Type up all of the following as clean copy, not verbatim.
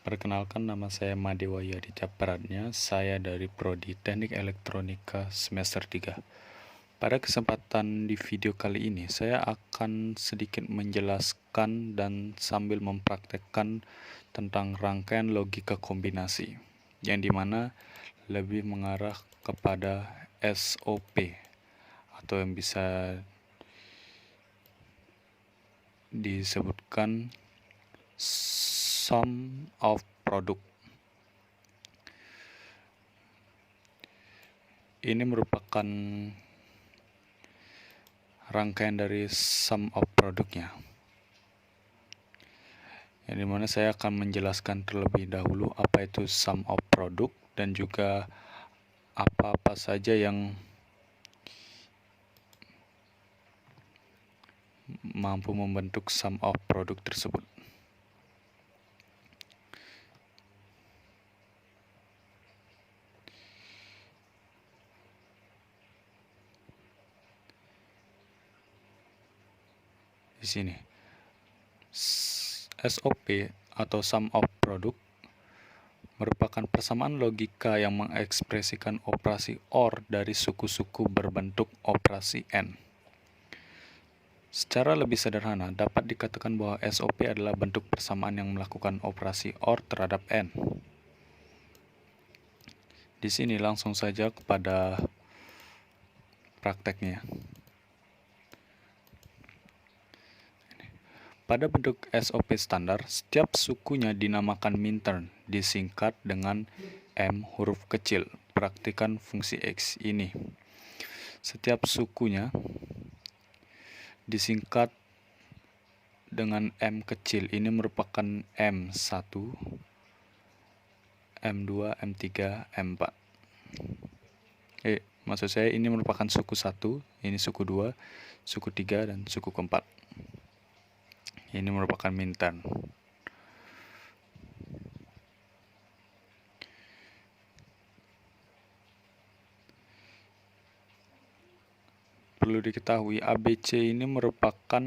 Perkenalkan, nama saya Madewa Yaditya Pradnya, saya dari Prodi Teknik Elektronika semester 3. Pada kesempatan di video kali ini, saya akan sedikit menjelaskan dan sambil mempraktekkan tentang rangkaian logika kombinasi, yang dimana lebih mengarah kepada SOP, atau yang bisa disebutkan sum of product. Ini merupakan rangkaian dari sum of produknya, yang dimana saya akan menjelaskan terlebih dahulu apa itu sum of product dan juga apa-apa saja yang mampu membentuk sum of product tersebut. Di sini SOP atau sum of product merupakan persamaan logika yang mengekspresikan operasi OR dari suku-suku berbentuk operasi N. Secara lebih sederhana, dapat dikatakan bahwa SOP adalah bentuk persamaan yang melakukan operasi OR terhadap N. Di sini langsung saja kepada prakteknya. Pada bentuk SOP standar, setiap sukunya dinamakan minterm, disingkat dengan M huruf kecil. Praktikan fungsi X ini. Setiap sukunya disingkat dengan M kecil. Ini merupakan M1, M2, M3, M4. Maksud saya ini merupakan suku 1, ini suku 2, suku 3, dan suku keempat. Ini merupakan minterm. Perlu diketahui ABC ini merupakan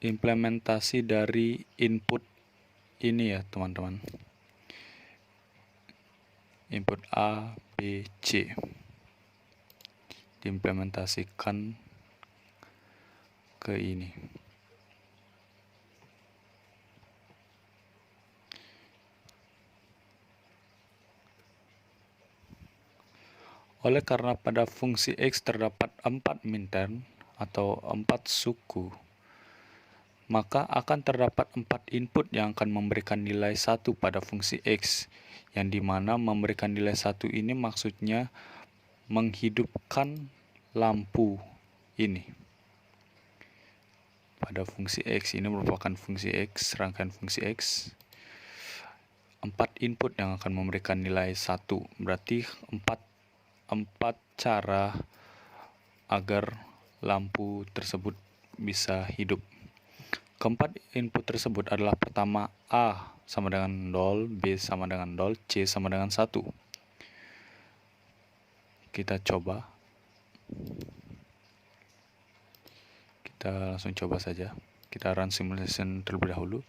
implementasi dari input ini ya teman-teman. Input A, B, C diimplementasikan ke ini. Oleh karena pada fungsi X terdapat 4 minterm atau 4 suku, maka akan terdapat 4 input yang akan memberikan nilai 1 pada fungsi X, yang dimana memberikan nilai 1 ini maksudnya menghidupkan lampu ini. Pada fungsi X ini merupakan fungsi X, rangkaian fungsi X. 4 input yang akan memberikan nilai 1, berarti 4 cara agar lampu tersebut bisa hidup. Keempat input tersebut adalah pertama A sama dengan 0, B sama dengan 0, C sama dengan 1. Kita coba. Kita langsung coba saja. Kita run simulation terlebih dahulu.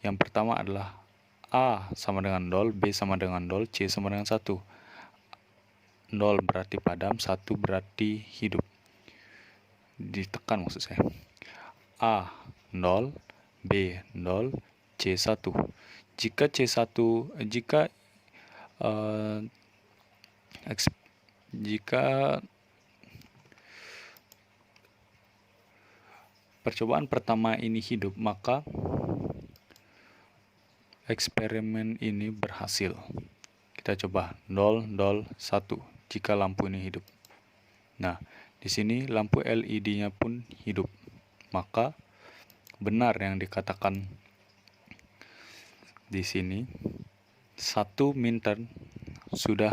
Yang pertama adalah A sama dengan 0, B sama dengan 0, C sama dengan 1. 0 berarti padam, 1 berarti hidup. Ditekan maksud saya. A 0, B 0, C 1. Jika percobaan pertama ini hidup, maka eksperimen ini berhasil. Kita coba 0, 0, 1 jika lampu ini hidup. Nah, di sini lampu LED-nya pun hidup. Maka benar yang dikatakan di sini, 1 minterm sudah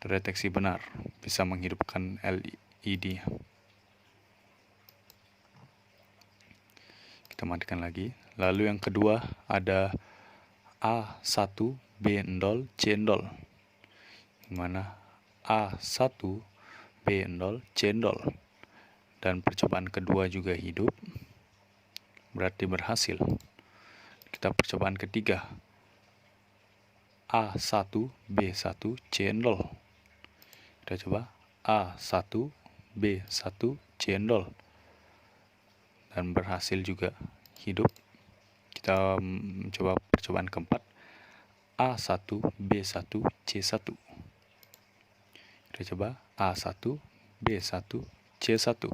terdeteksi benar bisa menghidupkan LED. Kita matikan lagi. Lalu yang kedua ada A1, B0, C0. Yang mana A1, B0, C0. Dan percobaan kedua juga hidup. berarti berhasil. Kita percobaan ketiga. A1, B1, C0. Kita coba A1, B1, C0. Dan berhasil juga, hidup. Kita mencoba percobaan keempat. A1, B1, C1. Kita coba A1, B1, C1.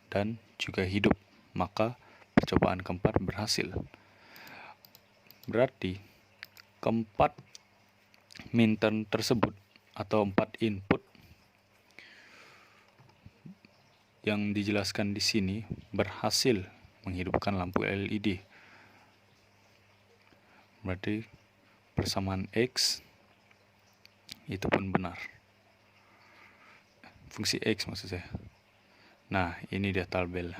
Dan juga hidup. Maka percobaan keempat berhasil. Berarti keempat minterm tersebut atau 4 input yang dijelaskan di sini berhasil menghidupkan lampu LED. Berarti persamaan X itu pun benar. Fungsi X maksud saya. Nah, ini dia tabel.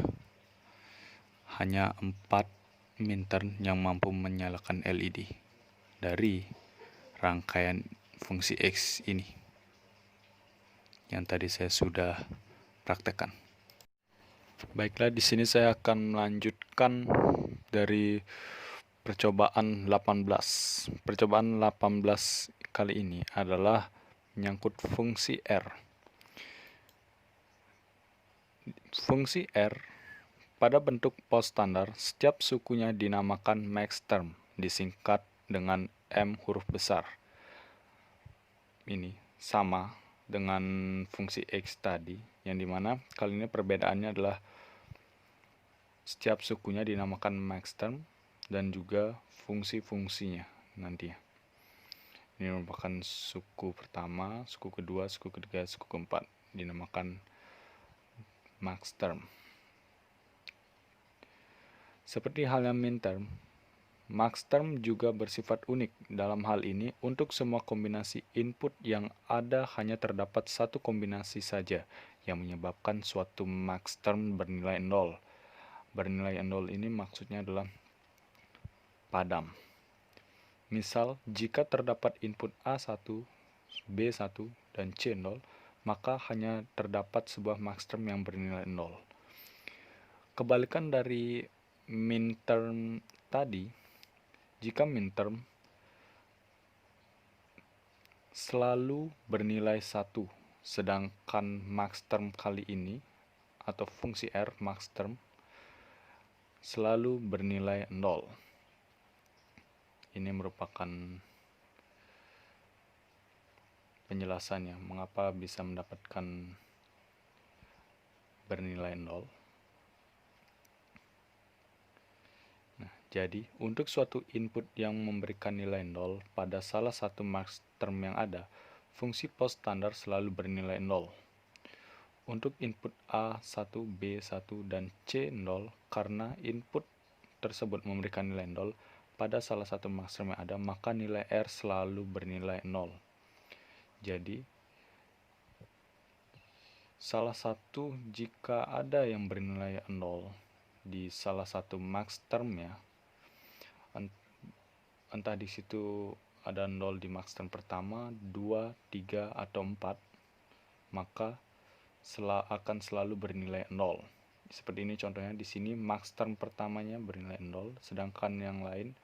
Hanya 4 minterm yang mampu menyalakan LED dari rangkaian fungsi X ini yang tadi saya sudah praktekkan. Baiklah, di sini saya akan melanjutkan dari percobaan 18. Percobaan 18 kali ini adalah menyangkut fungsi R. Fungsi R pada bentuk pos standar, setiap sukunya dinamakan maxterm, disingkat dengan M huruf besar. Ini sama dengan fungsi X tadi, yang dimana kali ini perbedaannya adalah setiap sukunya dinamakan maxterm dan juga fungsi-fungsinya nantinya. Ini merupakan suku pertama, suku kedua, suku ketiga, suku keempat, dinamakan maxterm. Seperti halnya minterm, maxterm juga bersifat unik. Dalam hal ini, untuk semua kombinasi input yang ada hanya terdapat satu kombinasi saja yang menyebabkan suatu maxterm bernilai 0. Bernilai 0 ini maksudnya adalah padam. Misal, jika terdapat input A1, B1, dan C0, maka hanya terdapat sebuah maxterm yang bernilai 0. Kebalikan dari minterm tadi, jika minterm selalu bernilai 1, sedangkan maxterm kali ini, atau fungsi R maxterm, selalu bernilai 0. Ini merupakan penjelasannya mengapa bisa mendapatkan bernilai 0. Nah, jadi untuk suatu input yang memberikan nilai 0 pada salah satu maxterm yang ada, fungsi pos standar selalu bernilai 0. Untuk input A1, B1, dan C0, karena input tersebut memberikan nilai 0 pada salah satu maxterm yang ada, maka nilai R selalu bernilai 0. Jadi, salah satu jika ada yang bernilai 0 di salah satu maxtermnya, entah di situ ada 0 di maxterm pertama, 2, 3, atau 4, maka akan selalu bernilai 0. Seperti ini contohnya, di sini maxterm pertamanya bernilai 0, sedangkan yang lain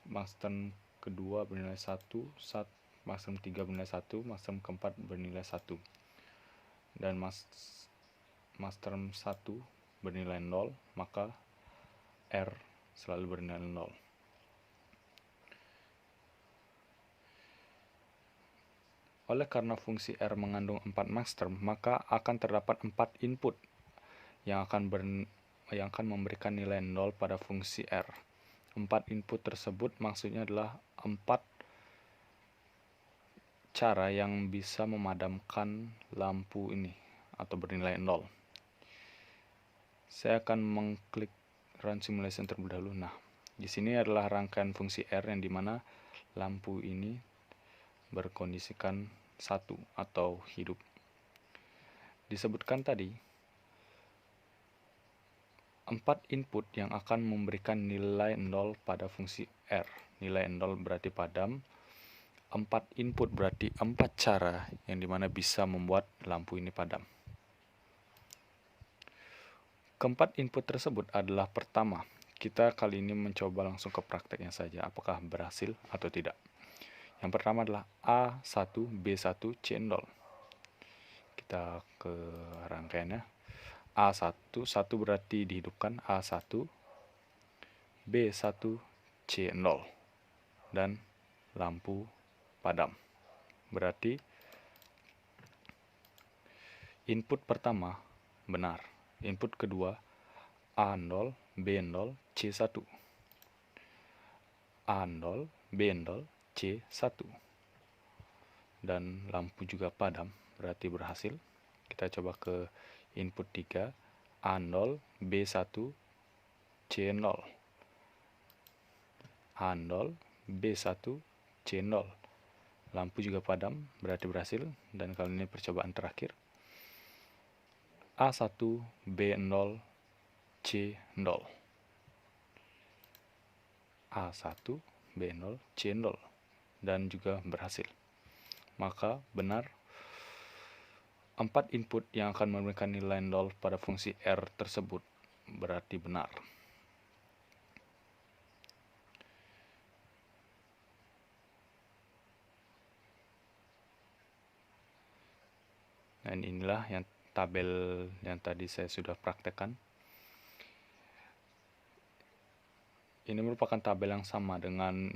maxterm kedua bernilai 1, maxterm 3 bernilai 1, maxterm keempat bernilai 1. Dan maxterm 1 bernilai 0, maka R selalu bernilai 0. Oleh karena fungsi R mengandung 4 maxterm, maka akan terdapat 4 input yang akan memberikan nilai 0 pada fungsi R. 4 input tersebut maksudnya adalah 4 cara yang bisa memadamkan lampu ini atau bernilai 0. Saya akan mengklik Run Simulation terlebih dahulu. Nah, di sini adalah rangkaian fungsi R yang dimana lampu ini berkondisikan 1 atau hidup. Disebutkan tadi 4 input yang akan memberikan nilai 0 pada fungsi R. Nilai 0 berarti padam. 4 input berarti 4 cara yang dimana bisa membuat lampu ini padam. Keempat input tersebut adalah pertama, kita kali ini mencoba langsung ke prakteknya saja, apakah berhasil atau tidak. Yang pertama adalah A1, B1, C0. Kita ke rangkaiannya. A1, 1 berarti dihidupkan, A1, B1, C0. Dan lampu padam. Berarti input pertama benar. Input kedua A0, B0, C1. A0, B0, C1. Dan lampu juga padam, berarti berhasil. Kita coba ke input 3, A0, B1, C0. A0, B1, C0. Lampu juga padam, berarti berhasil. Dan kali ini percobaan terakhir. A1, B0, C0. A1, B0, C0. Dan juga berhasil. Maka benar, 4 input yang akan memberikan nilai 0 pada fungsi R tersebut berarti benar. Dan inilah yang tabel yang tadi saya sudah praktekkan. Ini merupakan tabel yang sama dengan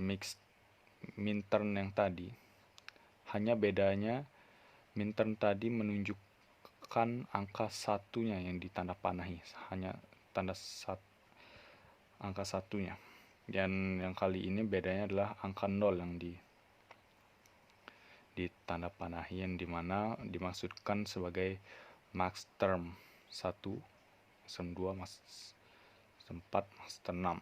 Minturn yang tadi. Hanya bedanya Minturn tadi menunjukkan angka satunya yang ditanda panahi. Hanya tanda angka satunya. Dan yang kali ini bedanya adalah angka 0 yang ditanda panahi, yang dimana dimaksudkan sebagai max term 1, max 2, max 4, max 6.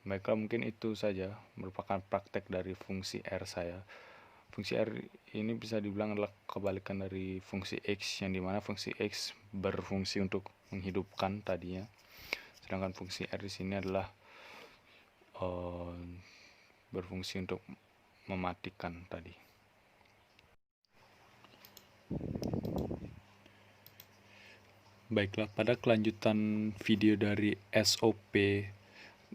Baiklah, mungkin itu saja merupakan praktek dari fungsi R saya. Fungsi R ini bisa dibilang adalah kebalikan dari fungsi X, yang dimana fungsi X berfungsi untuk menghidupkan tadinya, sedangkan fungsi R di sini adalah berfungsi untuk mematikan tadi. Baiklah, pada kelanjutan video dari SOP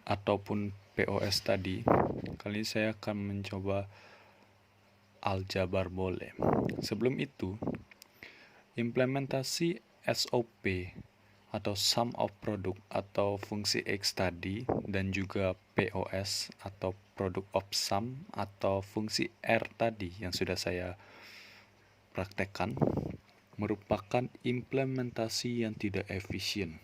ataupun POS tadi, kali ini saya akan mencoba aljabar boolean. Sebelum itu, implementasi SOP atau sum of product atau fungsi X tadi, dan juga POS atau product of sum atau fungsi R tadi yang sudah saya praktekkan, merupakan implementasi yang tidak efisien.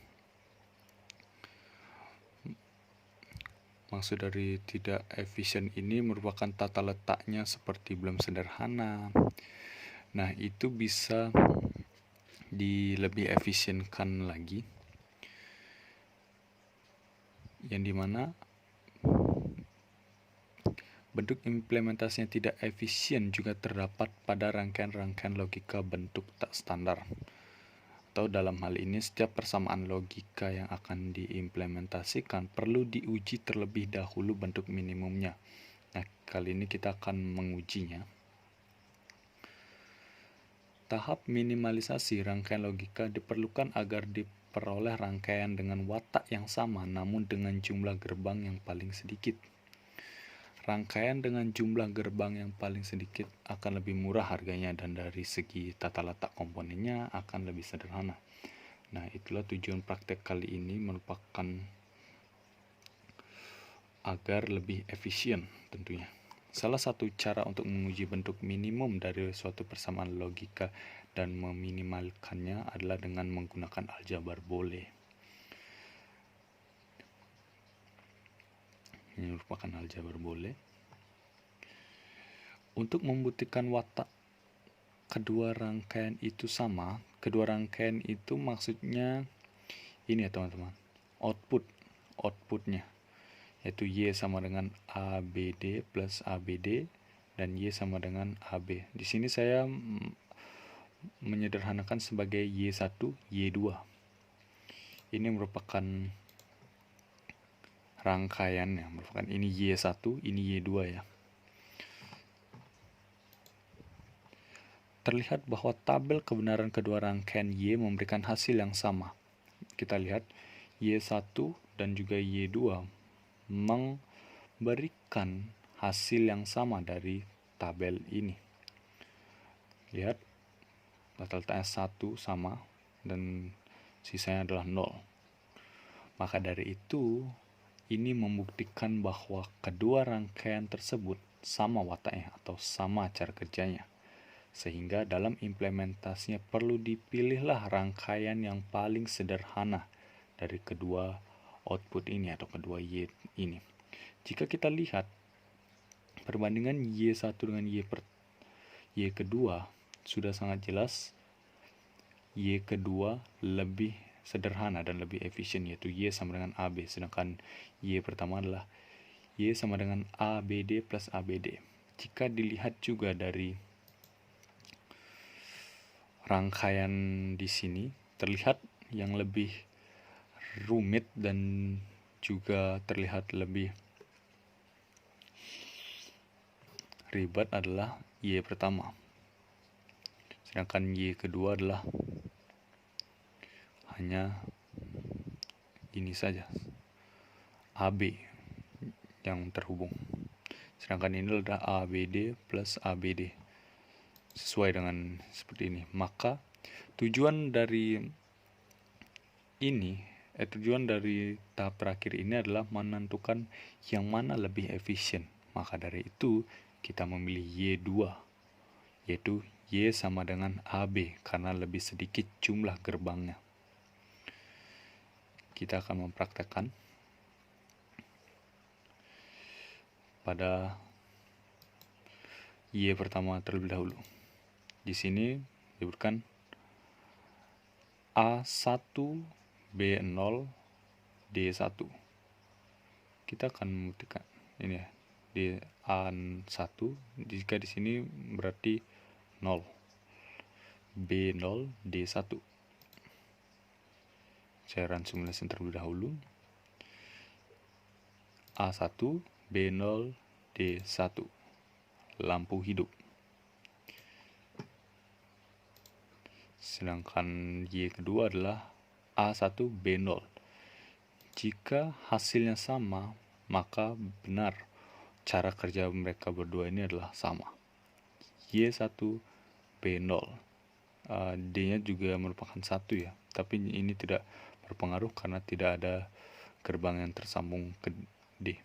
Maksud dari tidak efisien ini merupakan tata letaknya seperti belum sederhana. Nah, itu bisa lebih efisienkan lagi, yang dimana bentuk implementasinya tidak efisien juga terdapat pada rangkaian-rangkaian logika bentuk tak standar. Atau dalam hal ini, setiap persamaan logika yang akan diimplementasikan perlu diuji terlebih dahulu bentuk minimumnya. Nah, kali ini kita akan mengujinya. Tahap minimalisasi rangkaian logika diperlukan agar diperoleh rangkaian dengan watak yang sama namun dengan jumlah gerbang yang paling sedikit. Rangkaian dengan jumlah gerbang yang paling sedikit akan lebih murah harganya, dan dari segi tata letak komponennya akan lebih sederhana. Nah, itulah tujuan praktek kali ini, merupakan agar lebih efisien tentunya. Salah satu cara untuk menguji bentuk minimum dari suatu persamaan logika dan meminimalkannya adalah dengan menggunakan aljabar boolean. Ini merupakan aljabar boolean. Untuk membuktikan watak kedua rangkaian itu sama, kedua rangkaian itu maksudnya ini ya teman-teman, outputnya, yaitu Y sama dengan ABD plus ABD dan Y sama dengan AB. Di sini saya menyederhanakan sebagai Y1, Y2. Ini merupakan rangkaiannya, merupakan ini Y1, ini Y2 ya. terlihat bahwa tabel kebenaran kedua rangkaian Y memberikan hasil yang sama. Kita lihat Y1 dan juga Y2 memberikan hasil yang sama dari tabel ini. Lihat, letaknya 1 sama dan sisanya adalah 0. Maka dari itu, ini membuktikan bahwa kedua rangkaian tersebut sama wataknya atau sama cara kerjanya. Sehingga dalam implementasinya perlu dipilihlah rangkaian yang paling sederhana dari kedua output ini atau kedua Y ini. Jika kita lihat perbandingan Y1 dengan Y kedua sudah sangat jelas, Y kedua lebih sederhana dan lebih efisien, yaitu Y sama dengan AB, sedangkan Y pertama adalah Y sama dengan ABD plus ABD. Jika dilihat juga dari rangkaian di sini, terlihat yang lebih rumit dan juga terlihat lebih ribet adalah Y pertama. Sedangkan Y kedua adalah hanya ini saja, AB yang terhubung. Sedangkan ini adalah ABD plus ABD. Sesuai dengan seperti ini. Maka tujuan dari tahap terakhir ini adalah menentukan yang mana lebih efisien. Maka dari itu kita memilih Y2, yaitu Y sama dengan AB karena lebih sedikit jumlah gerbangnya. Kita akan mempraktekkan pada Y pertama terlebih dahulu. Di sini diberikan A1, B0, D1. Kita akan membuktikan ini ya, di A1, jika di sini berarti 0, B0, D1. Saya run simulation terlebih dahulu. A1, B0, D1. Lampu hidup. Sedangkan Y kedua adalah A1, B0. Jika hasilnya sama, maka benar cara kerja mereka berdua ini adalah sama. Y1, B0. D-nya juga merupakan 1 ya, tapi ini tidak berpengaruh karena tidak ada gerbang yang tersambung ke D.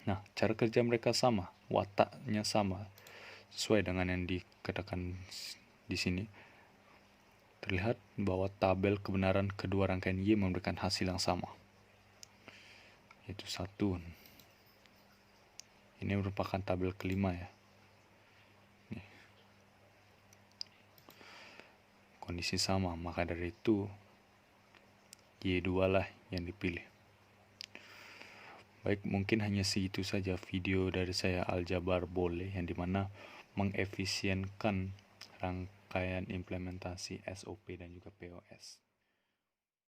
Nah, cara kerja mereka sama, wataknya sama, sesuai dengan yang dikatakan di sini. Terlihat bahwa tabel kebenaran kedua rangkaian Y memberikan hasil yang sama, yaitu 1. Ini merupakan tabel kelima ya. Nih. Kondisi sama, maka dari itu Y2 lah yang dipilih. Baik, mungkin hanya segitu saja video dari saya Aljabar Boleh, yang dimana mengefisienkan rangkaian implementasi SOP dan juga POS.